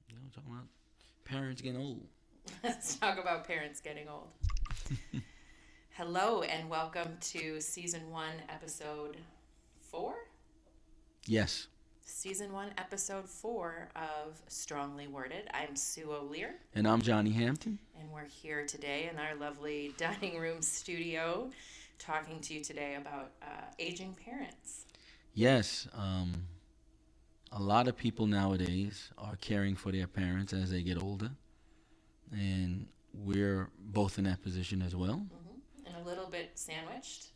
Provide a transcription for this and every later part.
Talking about parents getting old. Let's talk about parents getting old. Hello, and welcome to season one, episode 4. Yes. Season 1, episode 4 of Strongly Worded. I'm Sue O'Lear, And I'm Johnny Hampton. and we're here today in our lovely dining room studio talking to you today about aging parents. Yes. A lot of people nowadays are caring for their parents as they get older. And we're both in that position as well. And a little bit sandwiched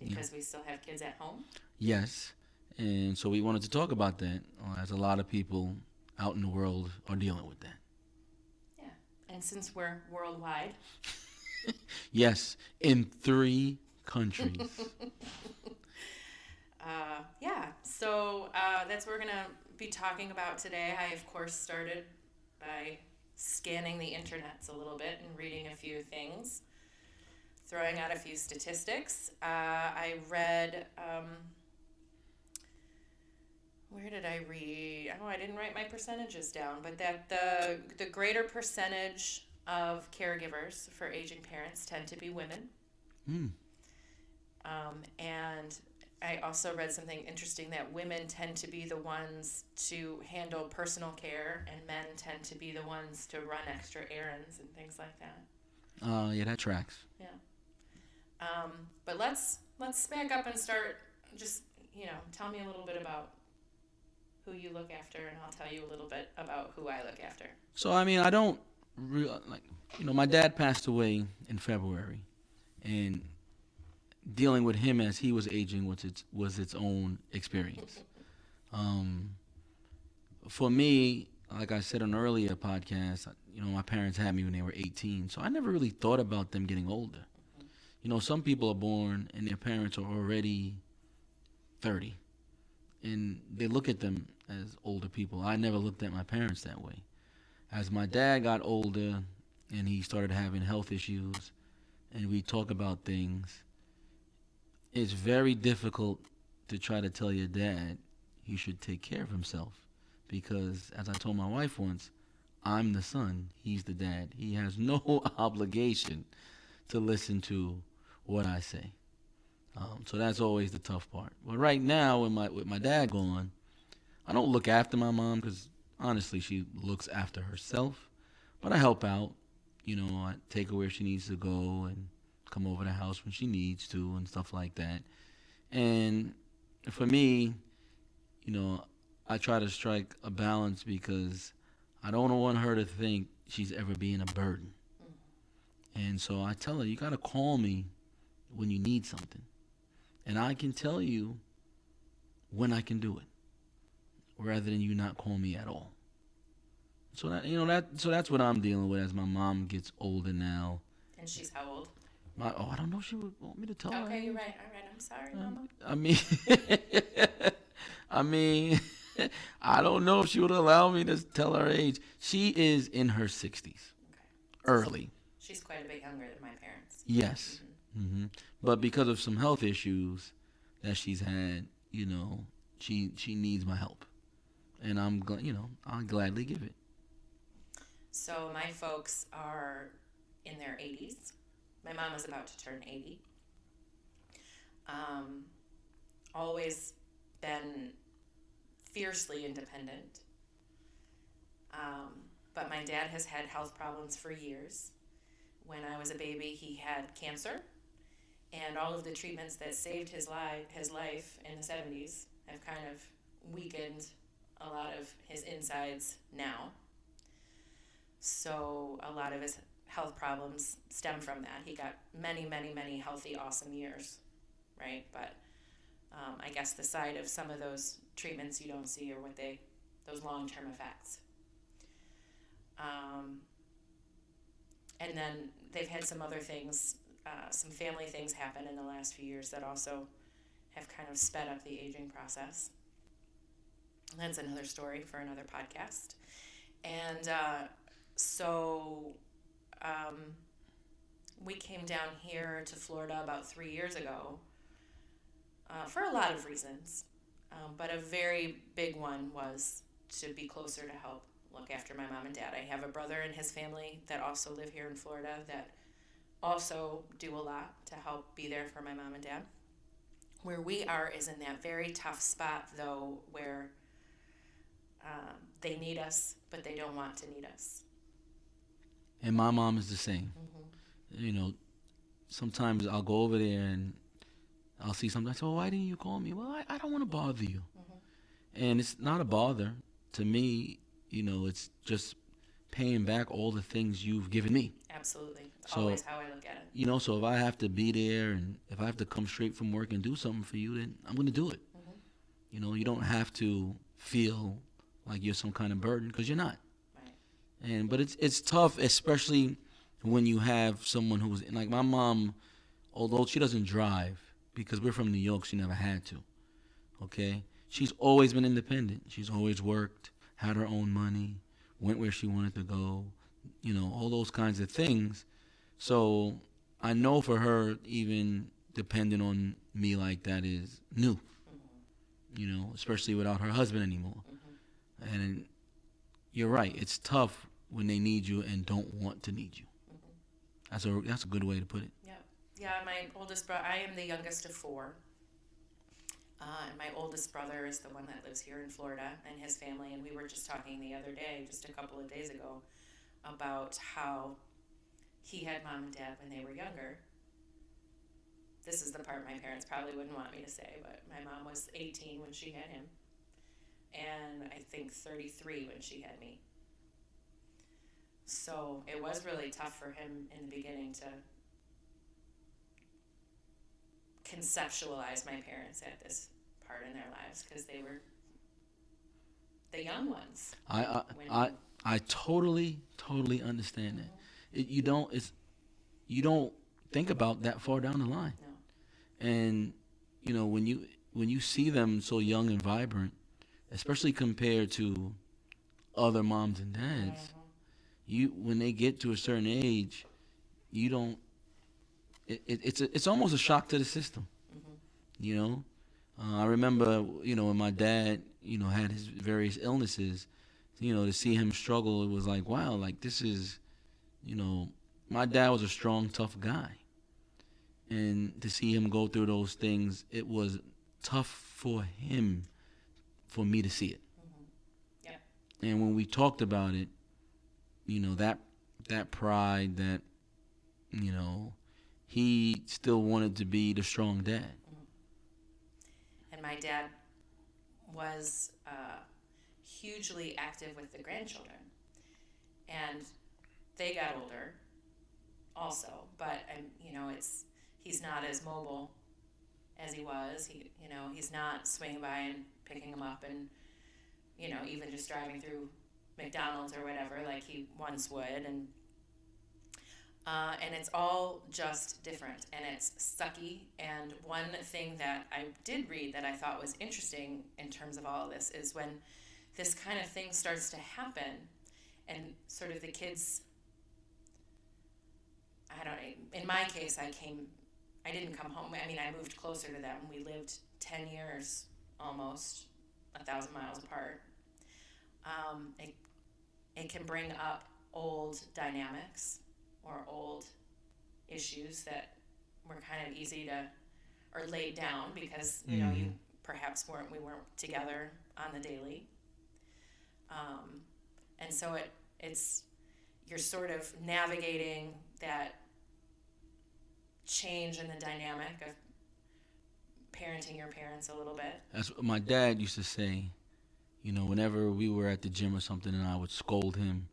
because we still have kids at home. Yes. And so we wanted to talk about that as a lot of people out in the world are dealing with that. Yeah. And since we're worldwide, Yes. In 3 countries. So that's what we're going to be talking about today. I, of course, started by scanning the internets a little bit and reading a few things, throwing out a few statistics. I read, where did I read? Oh, I didn't write my percentages down, but that the greater percentage of caregivers for aging parents tend to be women. Hmm. And I also read something interesting that women tend to be the ones to handle personal care, and men tend to be the ones to run extra errands and things like that. Yeah, that tracks. Yeah. But let's back up and start. Just tell me a little bit about who you look after, and I'll tell you a little bit about who I look after. So, I don't my dad passed away in February. And dealing with him as he was aging was its own experience. Um, for me, like I said on an earlier podcast, my parents had me when they were 18, so I never really thought about them getting older. Some people are born and their parents are already 30, and they look at them as older people. I never looked at my parents that way. As my dad got older and he started having health issues, and we talk about things, it's very difficult to try to tell your dad he should take care of himself because, as I told my wife once, I'm the son, he's the dad. He has no obligation to listen to what I say. So that's always the tough part. But right now, with my dad gone, I don't look after my mom because honestly, she looks after herself. But I help out. I take her where she needs to go and come over the house when she needs to and stuff like that. And for me, you know, I try to strike a balance because I don't want her to think she's ever being a burden. And so I tell her, you gotta call me when you need something, and I can tell you when I can do it, rather than you not call me at all. So that's what I'm dealing with as my mom gets older now. And she's how old? I don't know if she would want me to tell her. Okay, you're right. All right, I'm sorry, Mama. I mean, I mean, I don't know if she would allow me to tell her age. She is in her 60s, Okay. early. She's quite a bit younger than my parents. Yes. But because of some health issues that she's had, she needs my help, and I'll gladly give it. So my folks are in their 80s. My mom is about to turn 80. Um, Always been fiercely independent. But my dad has had health problems for years. When I was a baby, he had cancer, and all of the treatments that saved his life in the 70s have kind of weakened a lot of his insides now. So a lot of his health problems stem from that. He got many, many, many healthy, awesome years, right? But I guess the side of some of those treatments you don't see are those long-term effects. Um, and then they've had some other things, some family things happen in the last few years that also have kind of sped up the aging process. That's another story for another podcast. And so um, we came down here to Florida about 3 years ago for a lot of reasons. But a very big one was to be closer to help look after my mom and dad. I have a brother and his family that also live here in Florida that also do a lot to help be there for my mom and dad. Where we are is in that very tough spot, though, where they need us, but they don't want to need us. And my mom is the same. Mm-hmm. You know, sometimes I'll go over there and I'll see something. I say, well, why didn't you call me? Well, I don't want to bother you. Mm-hmm. And it's not a bother. To me, you know, it's just paying back all the things you've given me. Absolutely. So, always how I look at it. You know, so if I have to be there and if I have to come straight from work and do something for you, then I'm going to do it. Mm-hmm. You know, you don't have to feel like you're some kind of burden, because you're not. Right. But it's tough, especially when you have someone who's like my mom. Although she doesn't drive because we're from New York, she never had to. Okay, she's always been independent. She's always worked, had her own money, went where she wanted to go. You know, all those kinds of things. So I know for her, even depending on me like that is new. Mm-hmm. You know, especially without her husband anymore. Mm-hmm. And you're right. It's tough when they need you and don't want to need you. Mm-hmm. That's a good way to put it. Yeah, my oldest brother, I am the youngest of four. And my oldest brother is the one that lives here in Florida and his family. And we were just talking the other day, just a couple of days ago, about how he had mom and dad when they were younger. This is the part my parents probably wouldn't want me to say, but my mom was 18 when she had him. And I think 33 when she had me. So it was really tough for him in the beginning to conceptualize my parents at this part in their lives, because they were the young ones. I totally understand that. You don't think about that far down the line. No. And you know, when you see them so young and vibrant, especially compared to other moms and dads, when they get to a certain age, you don't. It's almost a shock to the system. Mm-hmm. You know, I remember, you know, when my dad, you know, had his various illnesses, you know, to see him struggle, it was like, wow, like this is, you know, my dad was a strong, tough guy, and to see him go through those things, it was tough for him, for me to see it. Mm-hmm. Yeah. And when we talked about it, you know, that pride, that, you know, he still wanted to be the strong dad. Mm-hmm. And my dad was hugely active with the grandchildren, and they got older also, but you know, he's not as mobile as he was. He's not swinging by and picking them up, and you know, even just driving through McDonald's or whatever like he once would, and it's all just different, and it's sucky. And one thing that I did read that I thought was interesting in terms of all of this is when this kind of thing starts to happen, and sort of the kids, I don't know, in my case, I didn't come home. I mean, I moved closer to them. We lived 10 years, almost 1,000 miles apart. It can bring up old dynamics or old issues that were kind of easy to, or laid down because, you know, you perhaps we weren't together on the daily. And so you're sort of navigating that change in the dynamic of parenting your parents a little bit. That's what my dad used to say. You know, whenever we were at the gym or something, and I would scold him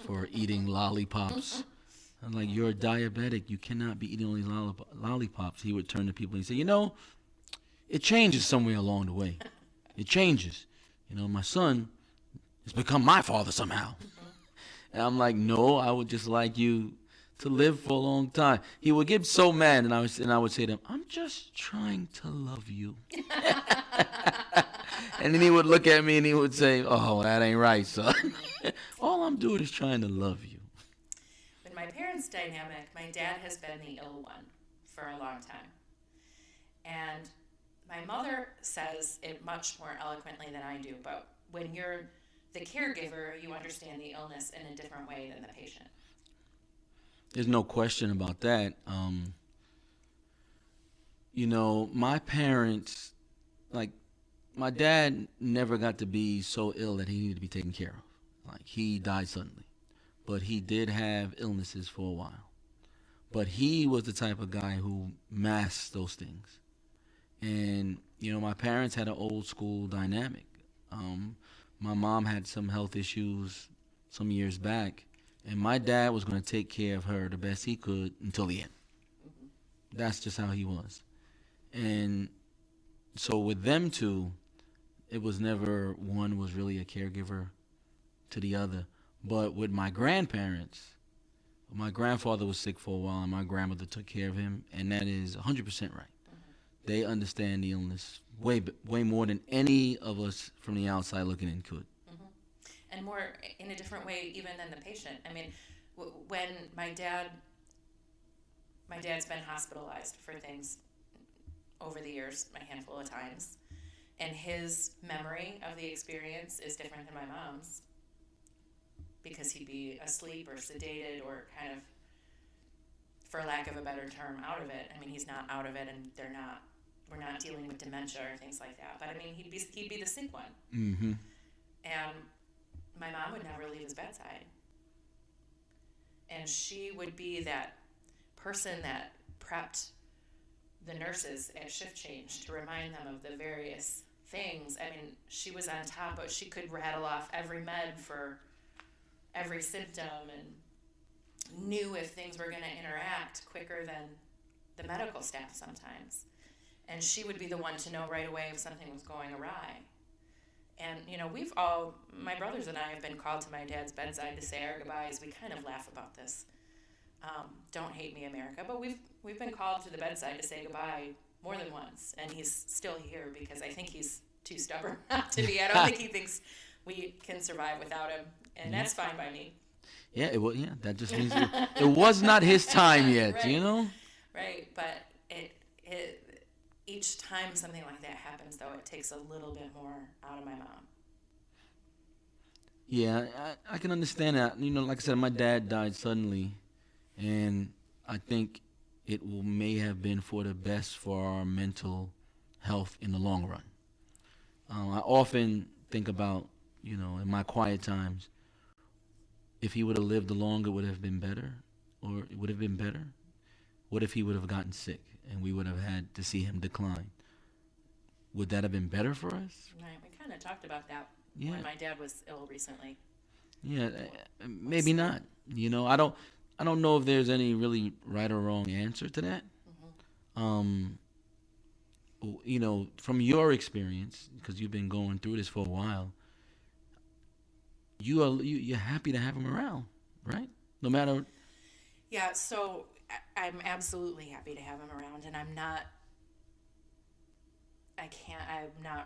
for eating lollipops. I'm like, you're a diabetic. You cannot be eating all these lollipops. He would turn to people and say, you know, it changes somewhere along the way. It changes. You know, my son has become my father somehow. And I'm like, no, I would just like you to live for a long time. He would get so mad, and I would say to him, I'm just trying to love you. And then he would look at me and he would say, oh, that ain't right, son. All I'm doing is trying to love you. With my parents' dynamic, my dad has been the ill one for a long time. And my mother says it much more eloquently than I do, but when you're the caregiver, you understand the illness in a different way than the patient. There's no question about that. My parents, like, my dad never got to be so ill that he needed to be taken care of. Like, he died suddenly. But he did have illnesses for a while. But he was the type of guy who masked those things. And, my parents had an old school dynamic. My mom had some health issues some years back, and my dad was going to take care of her the best he could until the end. That's just how he was. And so with them two, it was never one was really a caregiver to the other. But with my grandparents, my grandfather was sick for a while, and my grandmother took care of him, and that is 100% right. They understand the illness way more than any of us from the outside looking in could. And more in a different way even than the patient. I mean, when my dad's been hospitalized for things over the years, a handful of times, and his memory of the experience is different than my mom's, because he'd be asleep or sedated or kind of, for lack of a better term, out of it. I mean, he's not out of it, and we're not dealing with dementia or things like that. But I mean, he'd be the sick one. Mm-hmm. And my mom would never leave his bedside. And she would be that person that prepped the nurses at shift change to remind them of the various things. I mean, she was on top, but she could rattle off every med for every symptom and knew if things were going to interact quicker than the medical staff sometimes. And she would be the one to know right away if something was going awry. And, my brothers and I have been called to my dad's bedside to say our goodbyes. We kind of laugh about this. Don't hate me, America. But we've been called to the bedside to say goodbye more than once. And he's still here because I think he's too stubborn not to be. I don't think he thinks we can survive without him. And that's fine by me. Yeah, that just means it was not his time yet, Right. Right, but each time something like that happens, though, it takes a little bit more out of my mom. Yeah, I can understand that. Like I said, my dad died suddenly, and I think it may have been for the best for our mental health in the long run. I often think about, in my quiet times, if he would have lived longer, would it have been better? Or it would have been better? What if he would have gotten sick and we would have had to see him decline? Would that have been better for us? Right, we kind of talked about that when my dad was ill recently. Yeah, maybe not. I don't know if there's any really right or wrong answer to that. From your experience, because you've been going through this for a while, you're happy to have him around, right? No matter. Yeah, so I'm absolutely happy to have him around, and I'm not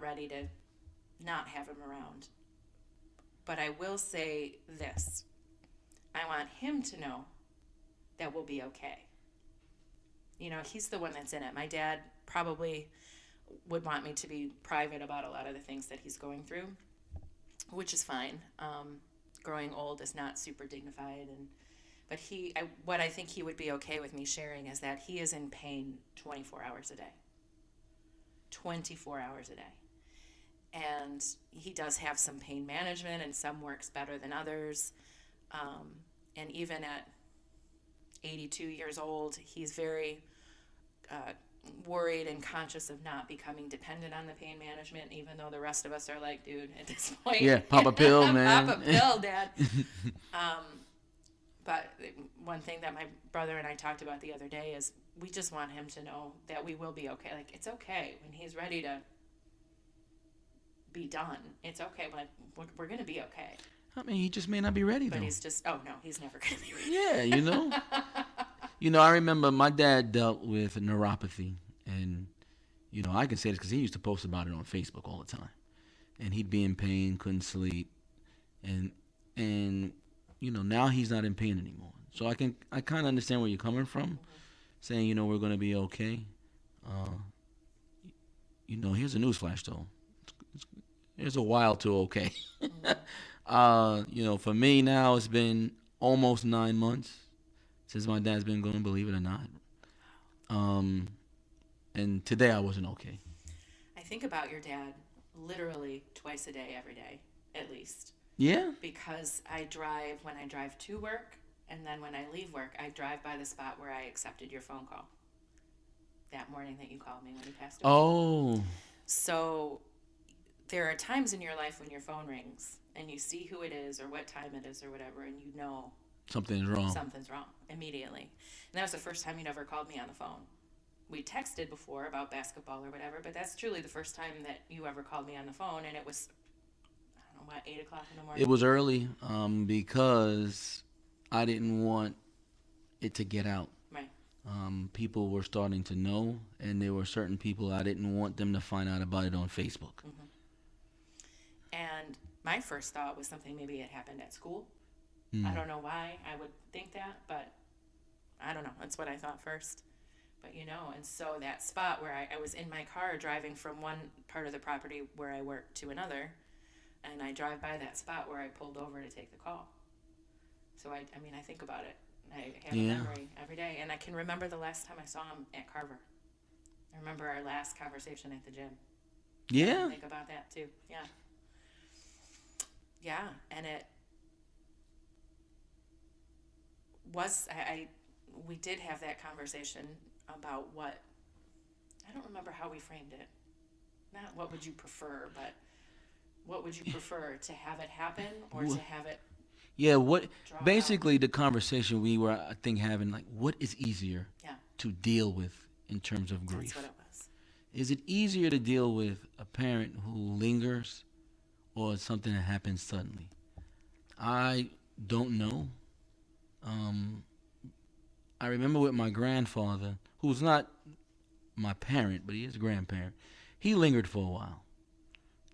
ready to not have him around. But I will say this. I want him to know that we'll be okay. He's the one that's in it. My dad probably would want me to be private about a lot of the things that he's going through, which is fine. Growing old is not super dignified, but what I think he would be okay with me sharing is that he is in pain 24 hours a day. 24 hours a day. And he does have some pain management, and some works better than others. And even at 82 years old, he's very worried and conscious of not becoming dependent on the pain management, even though the rest of us are like, dude, at this point. Yeah, pop a pill, man. Pop a pill, Dad. But one thing that my brother and I talked about the other day is we just want him to know that we will be okay. Like, it's okay when he's ready to be done. It's okay. Like, we're going to be okay. I mean, he just may not be ready, though. But he's never going to be ready. Yeah, I remember my dad dealt with neuropathy. And, I can say this because he used to post about it on Facebook all the time. And he'd be in pain, couldn't sleep. And now he's not in pain anymore. So I kind of understand where you're coming from, saying, we're going to be okay. Here's a newsflash, though. There's a while to okay. For me now, it's been almost 9 months since my dad's been gone, believe it or not. Um, and today I wasn't okay. I think about your dad literally twice a day, every day, at least. Yeah. Because when I drive to work, and then when I leave work, I drive by the spot where I accepted your phone call that morning that you called me when he passed away. Oh. So there are times in your life when your phone rings and you see who it is or what time it is or whatever, and you know Something's wrong. Something's wrong immediately. And that was the first time you'd ever called me on the phone. We texted before about basketball or whatever, but that's truly the first time that you ever called me on the phone, and it was, I don't know, 8 o'clock in the morning? It was early because I didn't want it to get out. Right. People were starting to know, and there were certain people I didn't want them to find out about it on Facebook. Mm-hmm. And my first thought was something maybe it happened at school. I don't know why I would think that, but I don't know. That's what I thought first. But and so that spot where I was in my car driving from one part of the property where I work to another, and I drive by that spot where I pulled over to take the call. So I think about it. I have a memory every day, and I can remember the last time I saw him at Carver. I remember our last conversation at the gym. Yeah. I think about that too. Yeah. Yeah, and it was we did have that conversation about what, I don't remember how we framed it. Not what would you prefer, but what would you prefer, to have it happen or to have it basically the conversation we were, I think, having, like, what is easier to deal with in terms of grief? That's what it was. Is it easier to deal with a parent who lingers or something that happens suddenly? I don't know. I remember with my grandfather, who's not my parent, but he is a grandparent. He lingered for a while,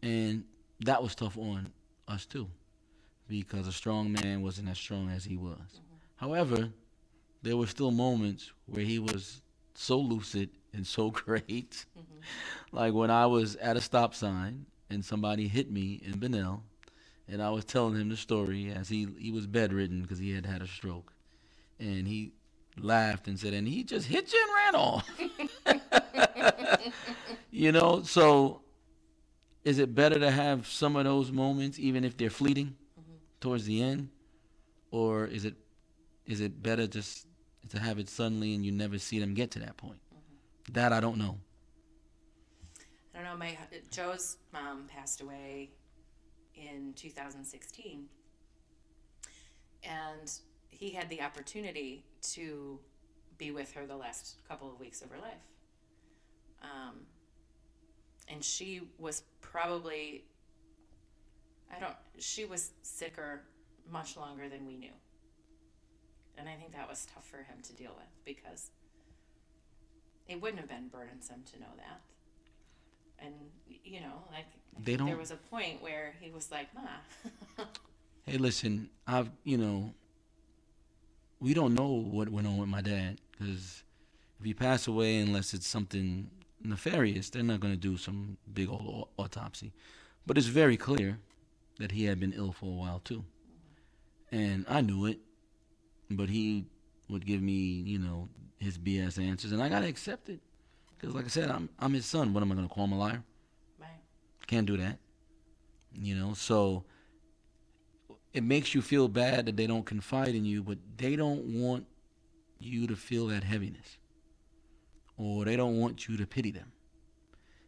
and that was tough on us too, because a strong man wasn't as strong as he was. Mm-hmm. However, there were still moments where he was so lucid and so great. Mm-hmm. Like when I was at a stop sign and somebody hit me in Benel, and I was telling him the story as he was bedridden because he had had a stroke, and he laughed and said, and he just hit you and ran off. So is it better to have some of those moments, even if they're fleeting, towards the end? Or is it better just to have it suddenly and you never see them get to that point? Mm-hmm. That I don't know. I don't know. Joe's mom passed away in 2016. And he had the opportunity to be with her the last couple of weeks of her life. And she was probably, she was sicker much longer than we knew. And I think that was tough for him to deal with, because it wouldn't have been burdensome to know that. And, there was a point where he was like, Ma. Hey, listen, we don't know what went on with my dad, because if he passed away, unless it's something nefarious, they're not going to do some big old autopsy. But it's very clear that he had been ill for a while too. And I knew it, but he would give me, his BS answers, and I got to accept it. Because like I said, I'm his son. What am I going to call him a liar? Right. Can't do that. So it makes you feel bad that they don't confide in you, but they don't want you to feel that heaviness, or they don't want you to pity them.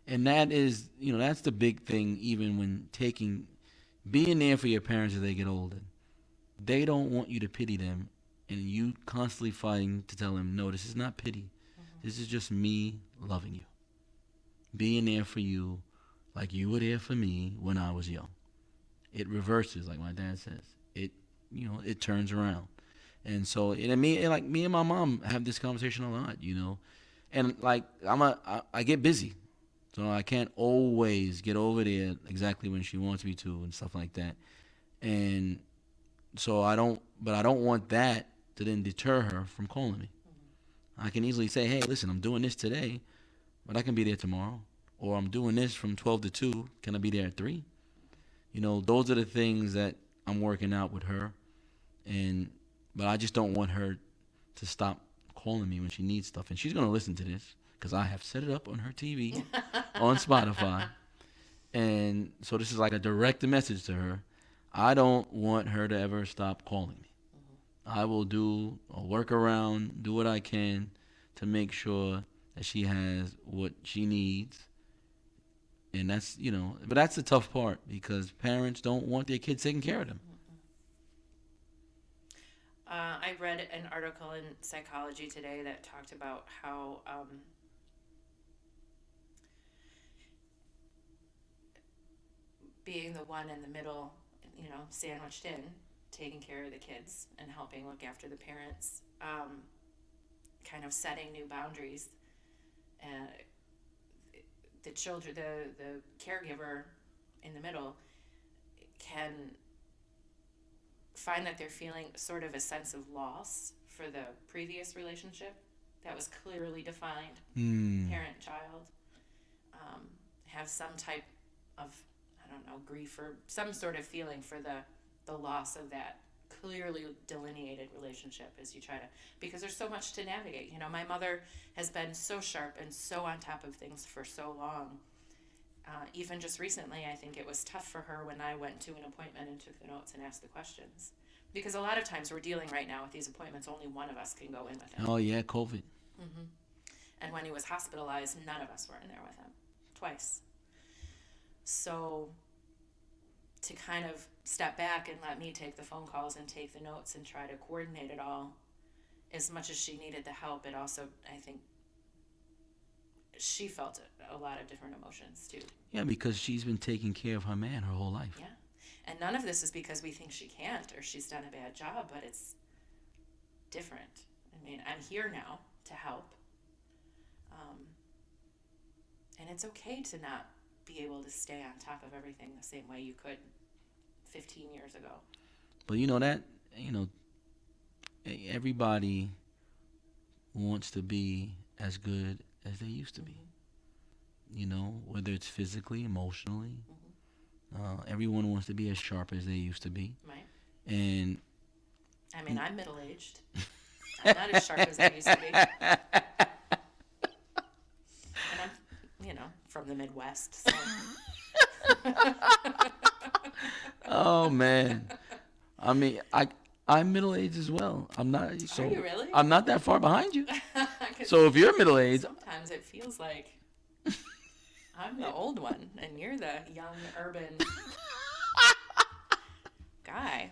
And that is, that's the big thing, even when being there for your parents as they get older. They don't want you to pity them, and you constantly fighting to tell them, no, this is not pity. Mm-hmm. This is just me loving you. Being there for you like you were there for me when I was young. It reverses, like my dad says. It turns around. And so, me and my mom have this conversation a lot, And like I get busy, so I can't always get over there exactly when she wants me to and stuff like that. And so I don't want that to then deter her from calling me. Mm-hmm. I can easily say, hey, listen, I'm doing this today, but I can be there tomorrow. Or I'm doing this from 12 to 2. Can I be there at 3? Those are the things that I'm working out with her, but I just don't want her to stop calling me when she needs stuff. And she's gonna listen to this because I have set it up on her TV on Spotify, and so this is like a direct message to her. I don't want her to ever stop calling me. I will do a workaround, do what I can to make sure that she has what she needs. And that's, but that's the tough part because parents don't want their kids taking care of them. I read an article in Psychology Today that talked about how being the one in the middle, sandwiched in, taking care of the kids and helping look after the parents, kind of setting new boundaries. The children, the caregiver in the middle can find that they're feeling sort of a sense of loss for the previous relationship that was clearly defined, parent-child, have some type of, grief or some sort of feeling for the loss of that clearly delineated relationship as you try to, because there's so much to navigate. My mother has been so sharp and so on top of things for so long. Even just recently, I think it was tough for her when I went to an appointment and took the notes and asked the questions. Because a lot of times we're dealing right now with these appointments, only one of us can go in with him. Oh, yeah, COVID. Mm-hmm. And when he was hospitalized, none of us were in there with him. Twice. So to kind of step back and let me take the phone calls and take the notes and try to coordinate it all, as much as she needed the help, it also, I think, she felt a lot of different emotions too. Yeah, because she's been taking care of her man her whole life. Yeah. And none of this is because we think she can't or she's done a bad job, but it's different. I mean, I'm here now to help. And it's okay to not be able to stay on top of everything the same way you could 15 years ago. But everybody wants to be as good as they used to be. Whether it's physically, emotionally. Everyone wants to be as sharp as they used to be. Right. And I mean, I'm middle-aged. I'm not as sharp as I used to be. And I'm, from the Midwest. So. Oh, man. I mean, I'm middle-aged as well. I'm not. So Are you really? I'm not that far behind you. So if you're middle-aged, sometimes it feels like I'm the old one and you're the young urban guy.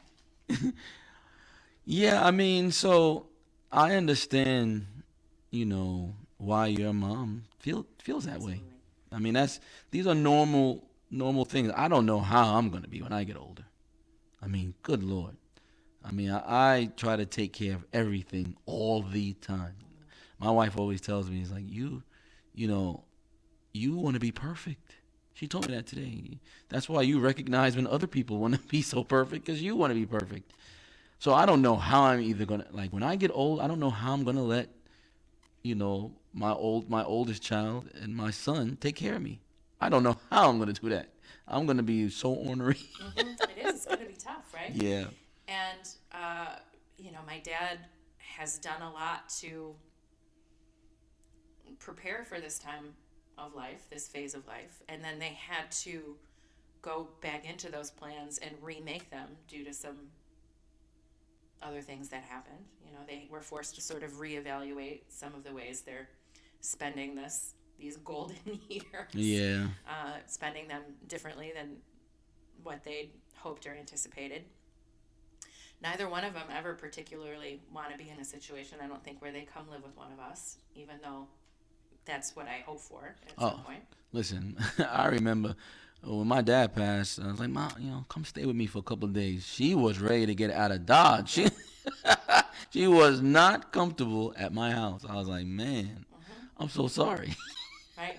Yeah, I mean, so I understand, why your mom feels that way. I mean, these are normal things. I don't know how I'm going to be when I get older. I mean, good Lord. I mean, I try to take care of everything all the time. My wife always tells me, it's like, you want to be perfect. She told me that today. That's why you recognize when other people want to be so perfect, because you want to be perfect. So I don't know how I'm either going to, like, when I get old, I don't know how I'm going to let, my oldest child and my son take care of me. I don't know how I'm going to do that. I'm going to be so ornery. Mm-hmm. It is. It's going to be tough, right? Yeah. And, my dad has done a lot to prepare for this time of life, this phase of life, and then they had to go back into those plans and remake them due to some other things that happened. They were forced to sort of reevaluate some of the ways they're spending these golden years. Yeah. Spending them differently than what they'd hoped or anticipated. Neither one of them ever particularly want to be in a situation, I don't think, where they come live with one of us, even though that's what I hope for at some point. Listen, I remember when my dad passed, I was like, Mom, come stay with me for a couple of days. She was ready to get out of Dodge. She was not comfortable at my house. I was like, man, I'm so sorry. Right.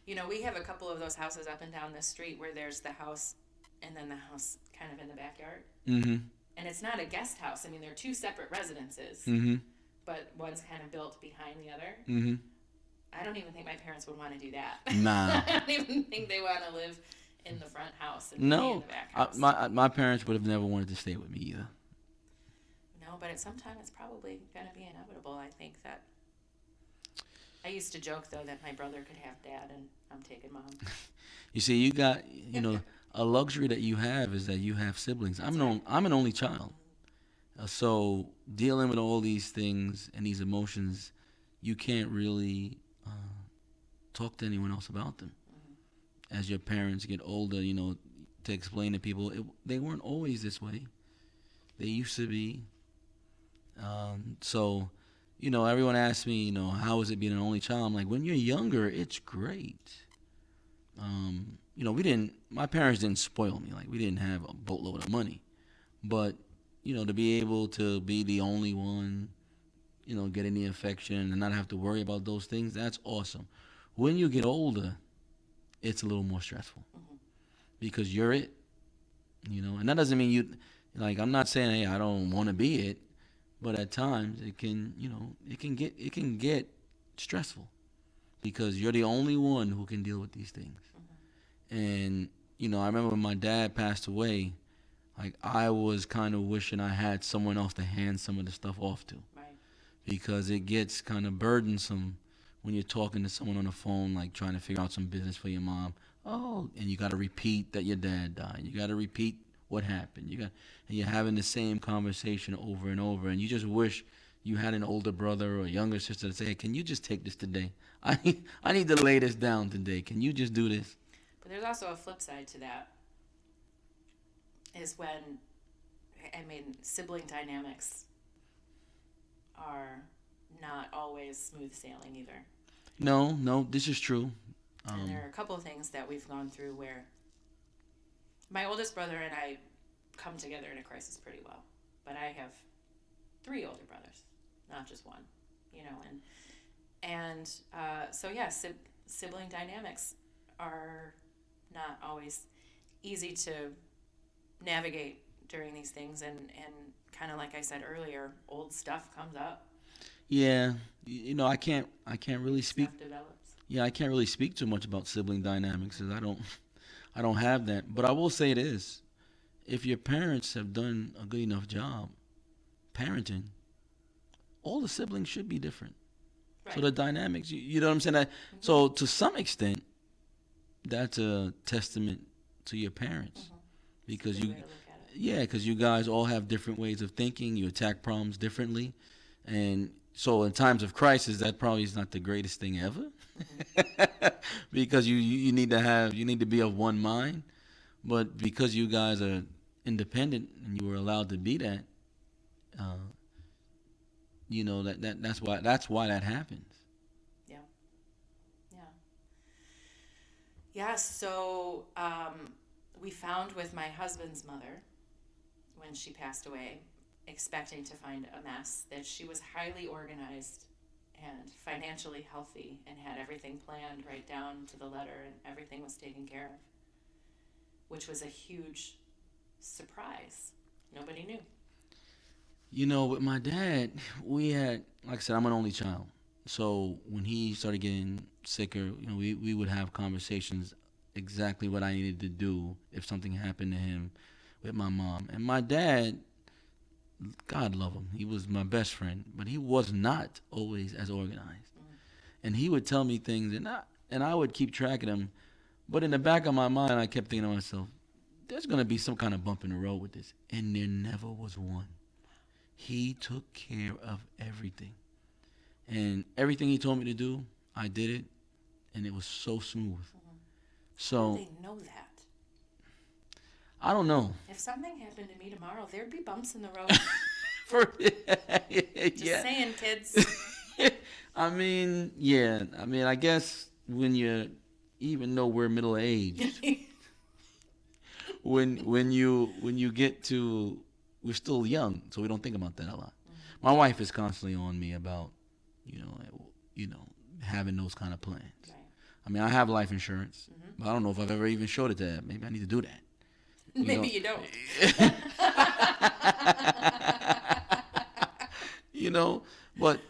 We have a couple of those houses up and down this street where there's the house and then the house kind of in the backyard. Mm-hmm. And it's not a guest house. I mean, they're two separate residences, but one's kind of built behind the other. Mm-hmm. I don't even think my parents would want to do that. Nah. I don't even think they want to live in the front house and me in No, the back house. my parents would have never wanted to stay with me either. No, but at some time it's probably going to be inevitable. I think that. I used to joke though that my brother could have dad and I'm taking mom. You see, you got, a luxury that you have is that you have siblings. I'm an only child. So dealing with all these things and these emotions, you can't really talk to anyone else about them. As your parents get older, to explain to people, they weren't always this way. They used to be. So, everyone asks me, how is it being an only child? I'm like, when you're younger, it's great. My parents didn't spoil me. Like, we didn't have a boatload of money. But, to be able to be the only one, getting the affection and not have to worry about those things, that's awesome. When you get older, it's a little more stressful because you're it, and that doesn't mean I'm not saying, hey, I don't want to be it, but at times it can, it can get stressful because you're the only one who can deal with these things. And, I remember when my dad passed away, like I was kind of wishing I had someone else to hand some of the stuff off to. Right. Because it gets kind of burdensome when you're talking to someone on the phone, like trying to figure out some business for your mom. Oh, and you got to repeat that your dad died. You got to repeat what happened. And you're having the same conversation over and over, and you just wish you had an older brother or a younger sister to say, hey, can you just take this today? I need to lay this down today. Can you just do this? But there's also a flip side to that, is when, sibling dynamics are not always smooth sailing either. No, this is true. And there are a couple of things that we've gone through where my oldest brother and I come together in a crisis pretty well. But I have 3 older brothers, not just one, sibling dynamics are not always easy to navigate during these things, and kind of like I said earlier, old stuff comes up. Yeah, I can't really speak. Stuff develops. Yeah, I can't really speak too much about sibling dynamics because I don't have that. But I will say this: if your parents have done a good enough job parenting, all the siblings should be different. Right. So the dynamics, you know what I'm saying? So to some extent, that's a testament to your parents because because you guys all have different ways of thinking. You attack problems differently, and so in times of crisis, that probably is not the greatest thing ever, because you need to be of one mind. But because you guys are independent and you were allowed to be that, that's why that happens. Yeah. So we found with my husband's mother, when she passed away, expecting to find a mess, that she was highly organized and financially healthy and had everything planned right down to the letter and everything was taken care of, which was a huge surprise. Nobody knew. With my dad, we had, like I said, I'm an only child. So when he started getting sicker, we would have conversations exactly what I needed to do if something happened to him with my mom. And my dad, God love him, he was my best friend, but he was not always as organized. And he would tell me things, and I would keep track of them. But in the back of my mind, I kept thinking to myself, there's going to be some kind of bump in the road with this. And there never was one. He took care of everything. And everything he told me to do, I did it, and it was so smooth. So how do they know that? I don't know. If something happened to me tomorrow, there'd be bumps in the road. Just saying, kids. I guess even though we're middle aged, when you get to, we're still young, so we don't think about that a lot. My wife is constantly on me about, having those kind of plans. Right. I have life insurance, but I don't know if I've ever even showed it to her. Maybe I need to do that. Maybe you don't. But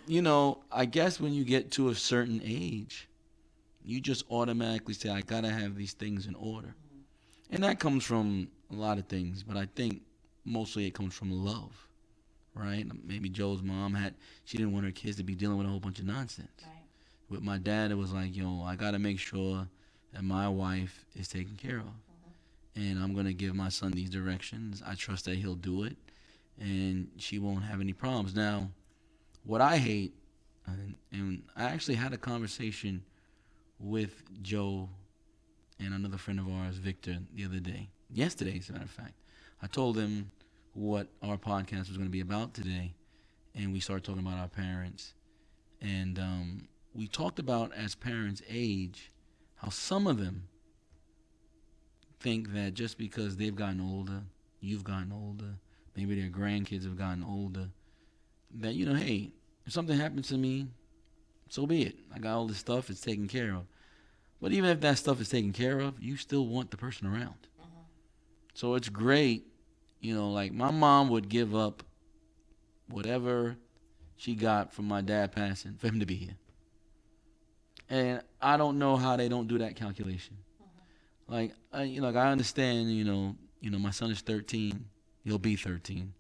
I guess when you get to a certain age, you just automatically say, I gotta have these things in order. And that comes from a lot of things, but I think mostly it comes from love, right? Maybe Joe's mom she didn't want her kids to be dealing with a whole bunch of nonsense. Right. With my dad, it was like, I got to make sure that my wife is taken care of. And I'm going to give my son these directions. I trust that he'll do it, and she won't have any problems. Now, what I hate, and I actually had a conversation with Joe and another friend of ours, Victor, the other day. Yesterday, as a matter of fact. I told him what our podcast was going to be about today, and we started talking about our parents. And we talked about, as parents age, how some of them think that just because they've gotten older, you've gotten older, maybe their grandkids have gotten older, that, hey, if something happens to me, so be it. I got all this stuff, it's taken care of. But even if that stuff is taken care of, you still want the person around. So it's great, like my mom would give up whatever she got from my dad passing for him to be here. And I don't know how they don't do that calculation. Like, I understand, my son is 13. He'll be 13.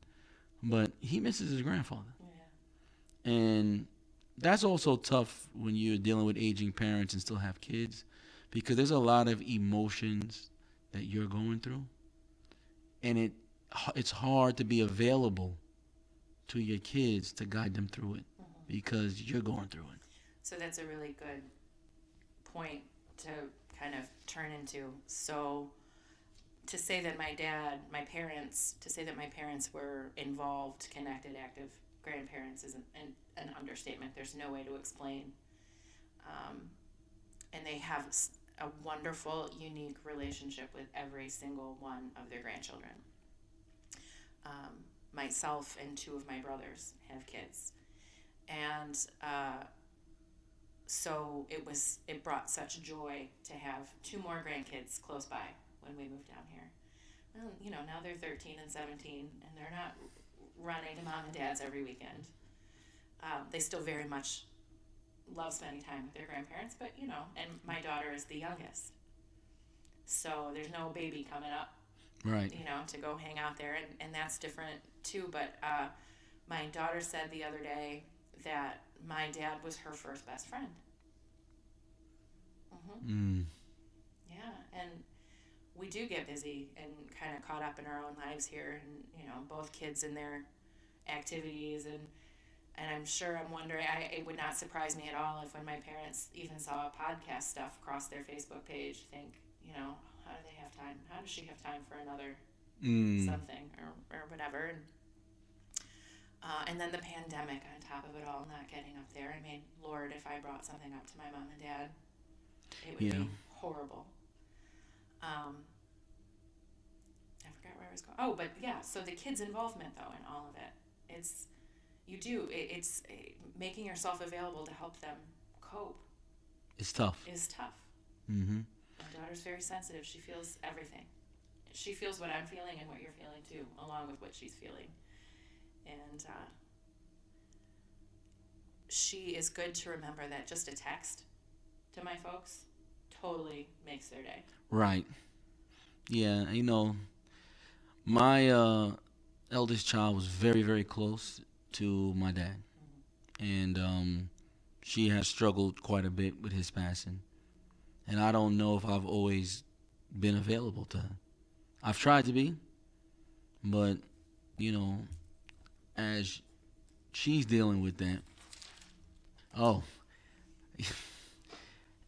But he misses his grandfather. Yeah. And that's also tough when you're dealing with aging parents and still have kids, because there's a lot of emotions that you're going through. And it's hard to be available to your kids to guide them through it because you're going through it. So that's a really good point to kind of turn into. So to say that my parents were involved, connected, active grandparents is an understatement. There's no way to explain. And they have a wonderful, unique relationship with every single one of their grandchildren. Myself and two of my brothers have kids. And so it brought such joy to have two more grandkids close by when we moved down here. Well, now they're 13 and 17, and they're not running to mom and dad's every weekend. They still very much love spending time with their grandparents, but, and my daughter is the youngest. So there's no baby coming up, right? To go hang out there, and that's different too. But my daughter said the other day that my dad was her first best friend. Yeah, and we do get busy and kind of caught up in our own lives here, and both kids and their activities, and I'm sure I'm wondering. It would not surprise me at all if when my parents even saw podcast stuff across their Facebook page, think, how do they have time? How does she have time for another something or whatever? And then the pandemic on top of it all, not getting up there. I mean, Lord, if I brought something up to my mom and dad, it would be horrible. I forgot where I was going. Oh, but yeah, so the kids' involvement, though, in all of it, it's making yourself available to help them cope. It's tough. Is tough. Mm-hmm. My daughter's very sensitive. She feels everything. She feels what I'm feeling and what you're feeling, too, along with what she's feeling. And she is good to remember that just a text to my folks totally makes their day. Right. Yeah, my eldest child was very, very close to my dad. And she has struggled quite a bit with his passing. And I don't know if I've always been available to her. I've tried to be, but, as she's dealing with that,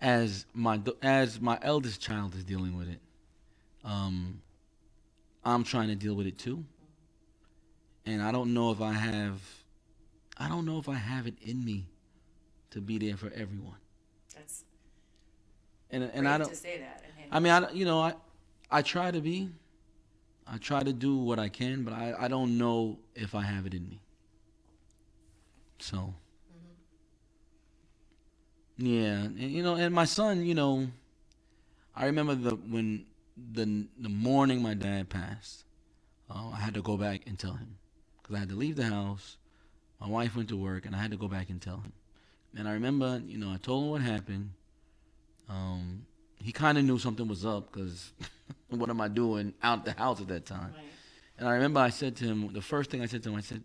as my eldest child is dealing with it, I'm trying to deal with it too. And I don't know if I have it in me to be there for everyone. That's and I don't to say that. I try to be. I try to do what I can, but I don't know if I have it in me. So, yeah, and and my son, I remember when the morning my dad passed, I had to go back and tell him because I had to leave the house. My wife went to work, and I had to go back and tell him. And I remember, I told him what happened. He kind of knew something was up because What am I doing out the house at that time? Right. And I remember I said to him, the first thing I said to him, I said,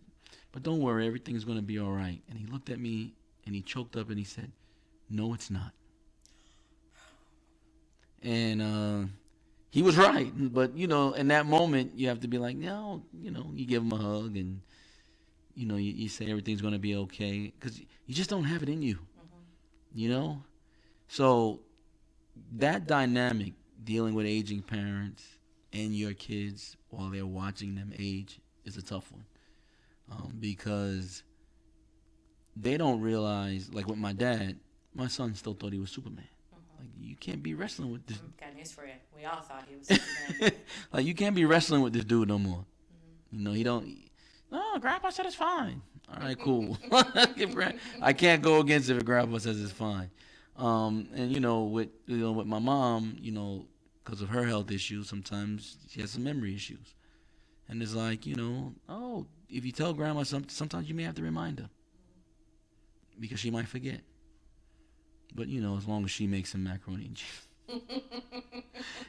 but don't worry, everything's going to be all right. And he looked at me and he choked up and he said, no, it's not. And he was right. But, in that moment, you have to be like, no, you give him a hug and, you say everything's going to be okay. Because you just don't have it in you, So that dynamic, dealing with aging parents and your kids while they're watching them age, is a tough one. Because they don't realize, like with my dad, my son still thought he was Superman. Like, you can't be wrestling with this. Got news for you. We all thought he was Superman. Like, you can't be wrestling with this dude no more. He don't. No, Grandpa said it's fine. All right, cool. I can't go against it if Grandpa says it's fine. And with my mom, because of her health issues, sometimes she has some memory issues. And it's like, if you tell Grandma something, sometimes you may have to remind her because she might forget. But, as long as she makes some macaroni and cheese,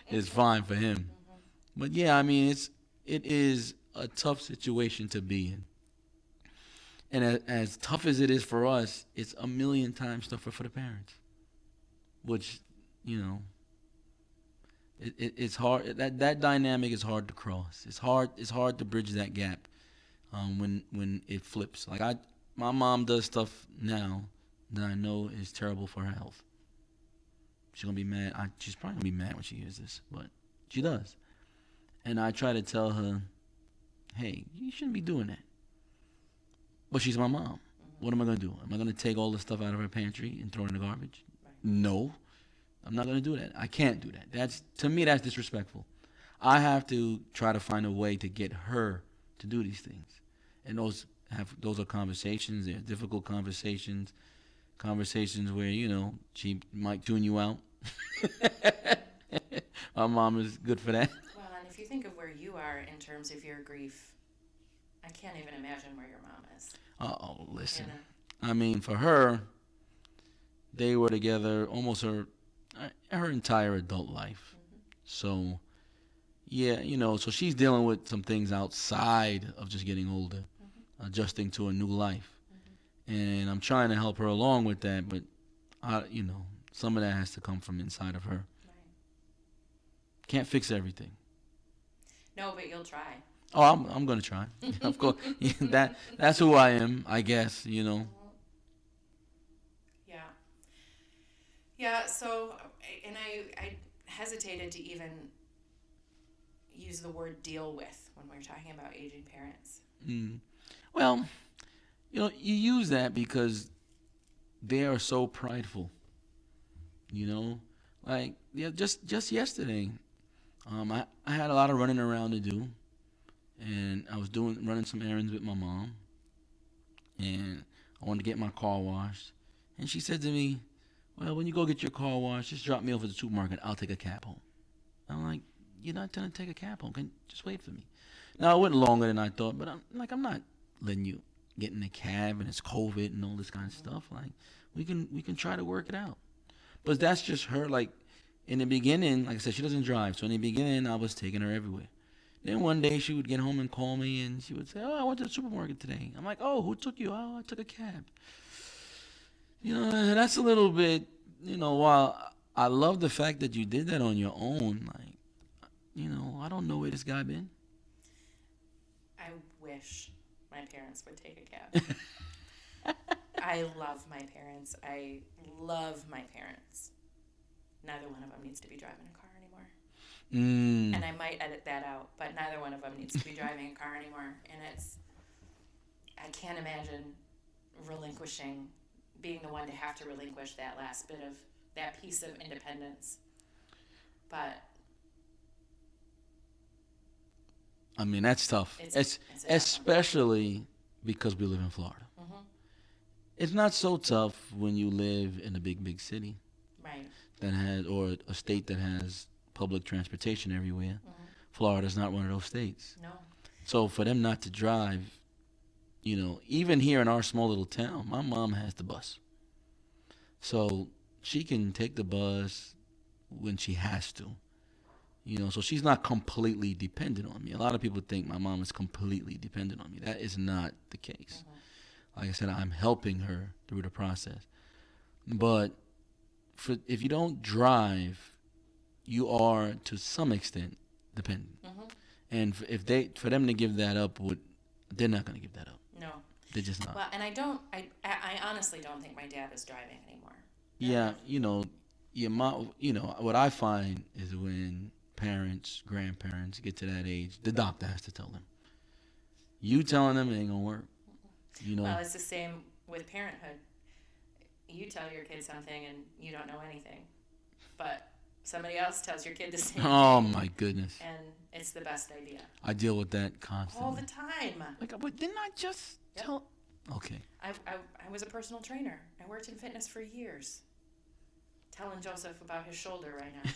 it's fine for him. But, yeah, I mean, it is a tough situation to be in. And as tough as it is for us, it's a million times tougher for the parents. Which, it's hard. That dynamic is hard to cross. It's hard to bridge that gap when it flips. Like my mom does stuff now that I know is terrible for her health. She's gonna be mad. She's probably gonna be mad when she hears this, but she does. And I try to tell her, hey, you shouldn't be doing that. But she's my mom. What am I gonna do? Am I gonna take all the stuff out of her pantry and throw it in the garbage? Right. No, I'm not gonna do that. I can't do that. To me, that's disrespectful. I have to try to find a way to get her to do these things, and those are conversations. They're difficult conversations where she might tune you out. My mom is good for that. Well, and if you think of where you are in terms of your grief, I can't even imagine where your mom is. Oh, listen. I mean, for her, they were together almost her entire adult life. So, yeah, so she's dealing with some things outside of just getting older, adjusting to a new life. And I'm trying to help her along with that, but, some of that has to come from inside of her. Right. Can't fix everything. No, but you'll try. Oh, I'm going to try. Of course. That's who I am, I guess, Yeah. Yeah, so, and I hesitated to even use the word deal with when we're talking about aging parents. Well, you use that because they are so prideful. Like, just yesterday, I had a lot of running around to do. And I was running some errands with my mom, and I wanted to get my car washed. And she said to me, well, when you go get your car washed, just drop me off at the supermarket. I'll take a cab home. I'm like, you're not going to take a cab home. Just wait for me. Now, it went longer than I thought, but I'm not letting you get in a cab, and it's COVID and all this kind of stuff. Like, we can try to work it out. But that's just her. Like, in the beginning, like I said, she doesn't drive. So in the beginning, I was taking her everywhere. Then one day she would get home and call me, and she would say, oh, I went to the supermarket today. I'm like, oh, who took you? Oh, I took a cab. That's a little bit, while I love the fact that you did that on your own, like, I don't know where this guy been. I wish my parents would take a cab. I love my parents. Neither one of them needs to be driving a car anymore. And I might edit that out, but neither one of them needs to be driving a car anymore. And I can't imagine being the one to have to relinquish that last bit of that piece of independence. But I mean, that's tough. It's especially because we live in Florida. It's not so tough when you live in a big city, right? Or a state that has public transportation everywhere. Florida's not one of those states. No. So for them not to drive, even here in our small little town, my mom has the bus. So she can take the bus when she has to. So she's not completely dependent on me. A lot of people think my mom is completely dependent on me. That is not the case. Like I said, I'm helping her through the process. But if you don't drive, you are to some extent dependent. And for them to give that up, they're not going to give that up. No. They're just not. Well, and I honestly don't think my dad is driving anymore. Yeah, your mom. What I find is when parents, grandparents get to that age, the doctor has to tell them. You telling them it ain't gonna work. Well, it's the same with parenthood. You tell your kid something and you don't know anything, but somebody else tells your kid the same Oh thing. my goodness. And it's the best idea. I deal with that constantly. All the time. But didn't I just tell? Okay. I was a personal trainer. I worked in fitness for years. Telling Joseph about his shoulder right now.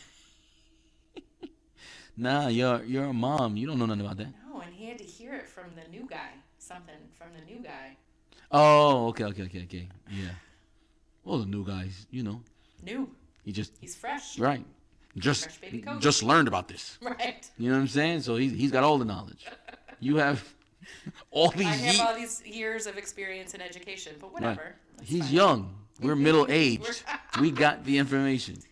Nah, you're a mom. You don't know nothing about that. No, and he had to hear it from the new guy. Something from the new guy. Oh, okay. Yeah. Well, the new guys, New. He's fresh. Right. Fresh baby coach. Just learned about this. Right. You know what I'm saying? So he's got all the knowledge. You have all these. I have all these years of experience and education, but whatever. Right. He's fine. Young. We're middle aged. We got the information.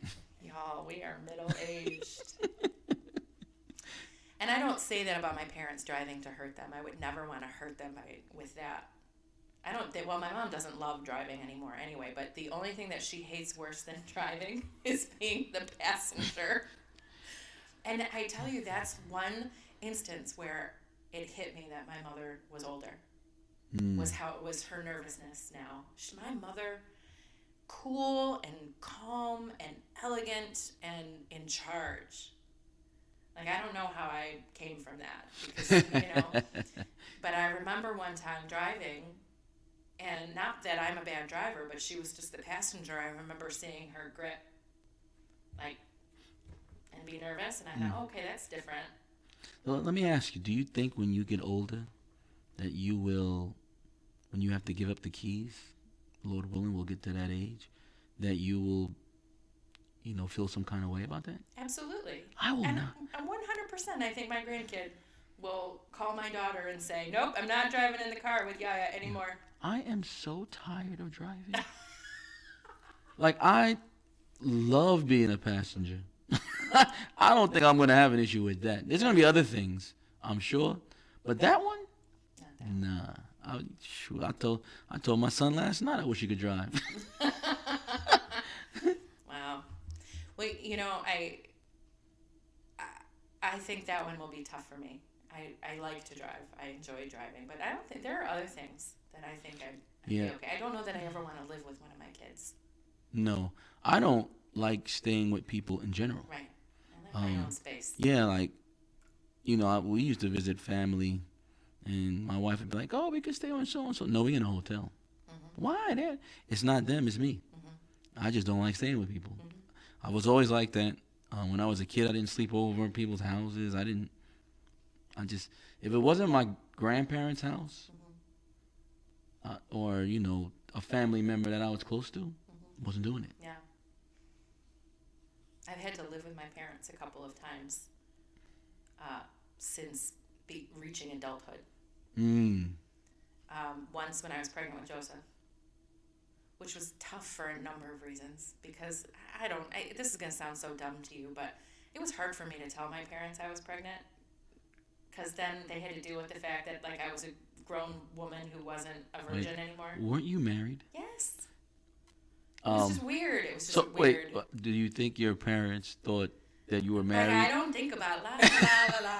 Y'all, we are middle aged. And I don't say that about my parents driving to hurt them. I would never want to hurt them with that. Well, my mom doesn't love driving anymore anyway, but the only thing that she hates worse than driving is being the passenger. And I tell you, that's one instance where it hit me that my mother was older. Was how it was her nervousness now. My mother, cool and calm and elegant and in charge. Like, I don't know how I came from that because, but I remember one time driving, and not that I'm a bad driver, but she was just the passenger. I remember seeing her grip, and be nervous, and I thought, okay, that's different. Well, let me ask you, do you think when you get older that you will, when you have to give up the keys, Lord willing, we'll get to that age, that you will, feel some kind of way about that? Absolutely. I will not. 100%. I think my grandkid will call my daughter and say, nope, I'm not driving in the car with Yaya anymore. I am so tired of driving. I love being a passenger. I don't think I'm going to have an issue with that. There's going to be other things, I'm sure. But that one? Nah. I told my son last night I wish he could drive. Wow. Well, I think that one will be tough for me. I like to drive. I enjoy driving. But I don't think there are other things that I think I'd be okay. I don't know that I ever want to live with one of my kids. No. I don't like staying with people in general. Right. I like my own space. Yeah, we used to visit family, and my wife would be like, oh, we could stay on so-and-so. No, we're in a hotel. Why? It's not them, it's me. I just don't like staying with people. I was always like that. When I was a kid, I didn't sleep over in people's houses. If it wasn't my grandparents' house, or, a family member that I was close to, wasn't doing it. Yeah. I've had to live with my parents a couple of times since reaching adulthood. Once when I was pregnant with Joseph, which was tough for a number of reasons, because this is going to sound so dumb to you, but it was hard for me to tell my parents I was pregnant, because then they had to deal with the fact that I was a grown woman who wasn't a virgin anymore. Weren't you married? Yes. It was just weird. It was just weird. Wait, do you think your parents thought that you were married? I don't think about la la la la.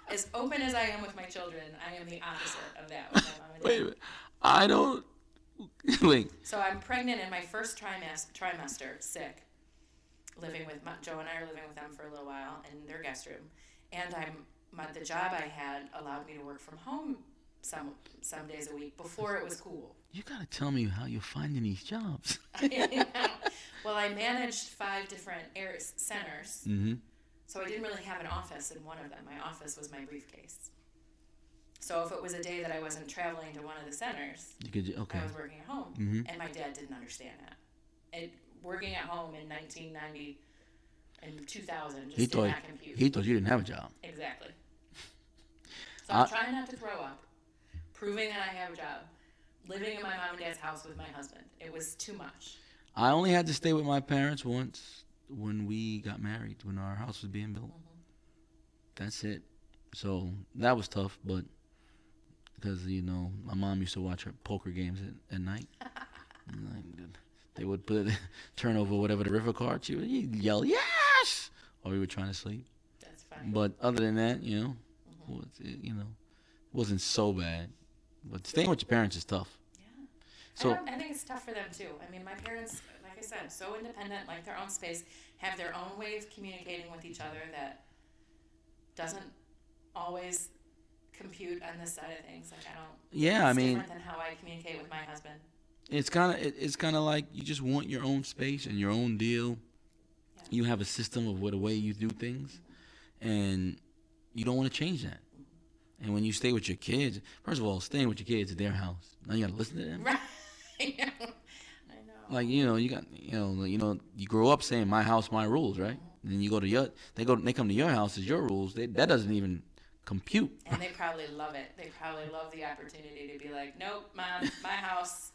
As open as I am with my children, I am the opposite of that with my mom and dad. Wait a minute. I don't. Wait. So I'm pregnant in my first trimester, sick. Living with Joe and I are living with them for a little while in their guest room, and the job I had allowed me to work from home some days a week before it was cool. You gotta tell me how you're finding these jobs. Well, I managed 5 different centers, so I didn't really have an office in one of them. My office was my briefcase. So if it was a day that I wasn't traveling to one of the centers, I was working at home, and my dad didn't understand that. Working at home in 1990, in 2000 just He did not compute. thought you didn't have a job. Exactly. So I'm trying not to throw up, proving that I have a job, living in my mom and dad's house with my husband. It was too much. I only had to stay with my parents once when we got married, when our house was being built. That's it. So that was tough, but because, my mom used to watch her poker games at night. They would turn over whatever the river card. She would yell, yes! Or we were trying to sleep. That's fine. But other than that, it wasn't so bad. But staying with your parents is tough. Yeah. So I think it's tough for them too. I mean, my parents, like I said, so independent, like their own space, have their own way of communicating with each other that doesn't always compute on this side of things. Like I don't. yeah, It's different than how I communicate with my husband. it's kind of like you just want your own space and your own deal. Yeah. You have a system of the way you do things, and you don't want to change that. And when you stay with your kids, first of all, staying with your kids at their house, now you got to listen to them. Right. I know. Like you got you grow up saying my house, my rules, right? And then you go to they come to your house, it's your rules. That doesn't even compute. And they probably love it. They probably love the opportunity to be like, nope, mom, my house.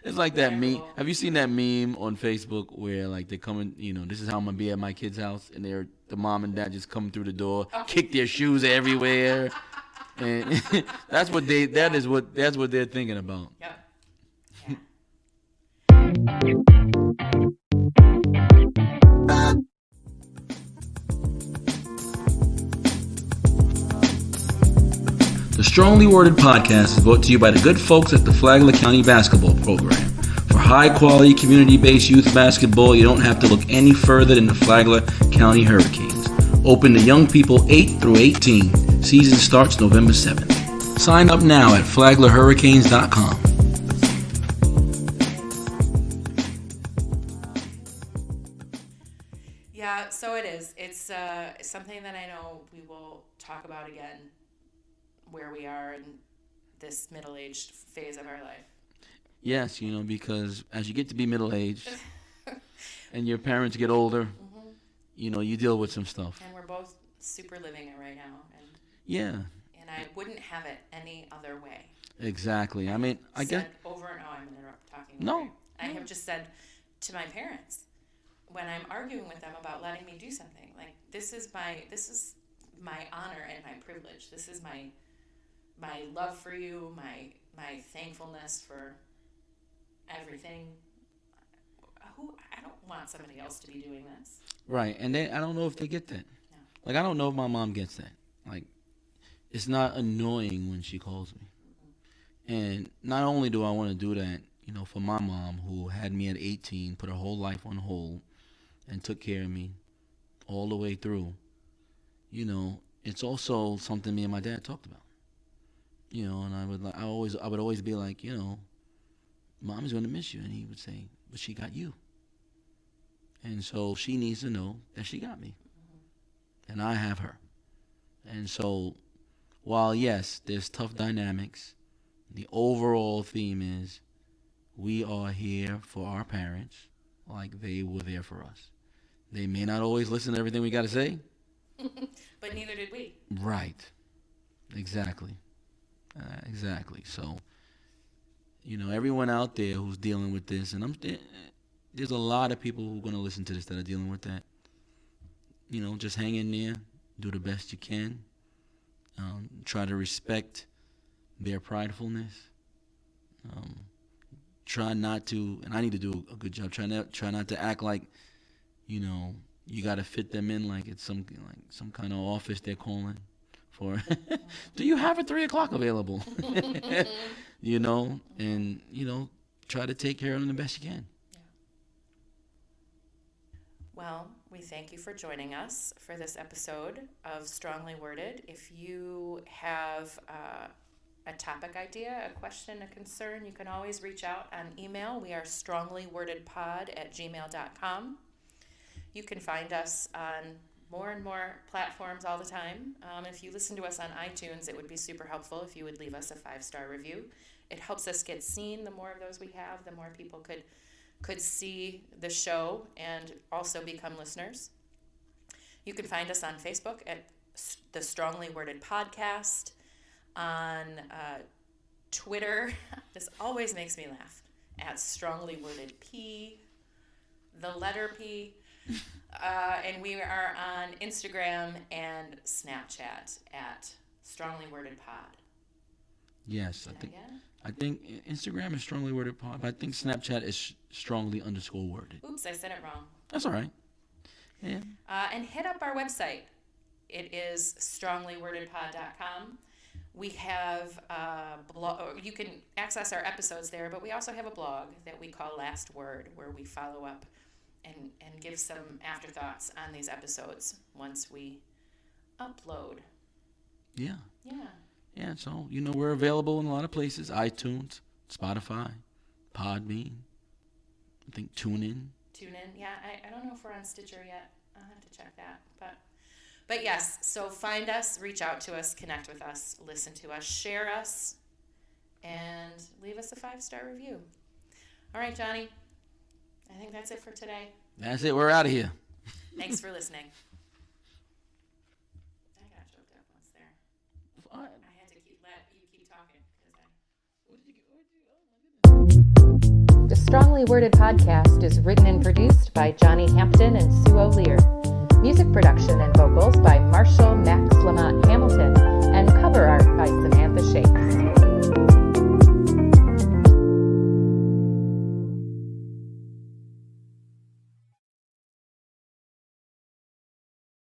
It's like that meme. Have you seen that meme on Facebook where like they come in, this is how I'm gonna be at my kid's house, and the mom and dad just come through the door, kick their shoes everywhere, and that's what they're thinking about. Yep. The Strongly Worded podcast is brought to you by the good folks at the Flagler County Basketball Program. For high-quality, community-based youth basketball, you don't have to look any further than the Flagler County Hurricanes. Open to young people 8 through 18. Season starts November 7th. Sign up now at flaglerhurricanes.com. Yeah, so it is. It's something that I know we will talk about again, where we are in this middle-aged phase of our life. Yes, because as you get to be middle-aged and your parents get older, you deal with some stuff. And we're both super living it right now. And Yeah. And I wouldn't have it any other way. Exactly. I mean, I said get over and over. I'm talking. No. Over. I have just said to my parents when I'm arguing with them about letting me do something, like this is my honor and my privilege. This is my love for you, my thankfulness for everything. I don't want somebody else to be doing this. right, and I don't know if they get that. No. Like, I don't know if my mom gets that. Like, it's not annoying when she calls me. And not only do I want to do that, for my mom who had me at 18, put her whole life on hold, and took care of me all the way through. It's also something me and my dad talked about. And I would always be like, Mom's gonna miss you, and he would say, but she got you. And so she needs to know that she got me, and I have her. And so, while yes, there's tough dynamics, the overall theme is we are here for our parents like they were there for us. They may not always listen to everything we got to say. But neither did we. Right. Exactly. Exactly. So, everyone out there who's dealing with this, and there's a lot of people who are going to listen to this that are dealing with that. Just hang in there. Do the best you can. Try to respect their pridefulness. Try not to, and I need to do a good job. Try not to act like, you got to fit them in like it's some kind of office they're calling for. Do you have a 3:00 available? And try to take care of them the best you can. Yeah. Well, we thank you for joining us for this episode of Strongly Worded. If you have a topic idea, a question, a concern, you can always reach out on email. We are stronglywordedpod@gmail.com. You can find us on more and more platforms all the time. If you listen to us on iTunes, it would be super helpful if you would leave us a 5-star review. It helps us get seen. The more of those we have, the more people could see the show and also become listeners. You can find us on Facebook at the Strongly Worded Podcast, on Twitter. This always makes me laugh. At Strongly Worded P, the letter P. And we are on Instagram and Snapchat at Strongly Worded Pod. Yes, I think Instagram is strongly worded pod, but I think Snapchat is strongly _worded. Oops, I said it wrong. That's all right. Yeah. And hit up our website. It is stronglywordedpod.com. We have a blog. You can access our episodes there, but we also have a blog that we call Last Word, where we follow up and give some afterthoughts on these episodes once we upload. Yeah. Yeah. Yeah, so, we're available in a lot of places. iTunes, Spotify, Podbean, I think TuneIn. Yeah, I don't know if we're on Stitcher yet. I'll have to check that. But yes, so find us, reach out to us, connect with us, listen to us, share us, and leave us a 5-star review. All right, Johnny, I think that's it for today. That's it. We're out of here. Thanks for listening. I got choked up once there. I had to let you keep talking. The Strongly Worded Podcast is written and produced by Johnny Hampton and Sue O'Lear. Music production and vocals by Marshall Max LaMont Hamilton.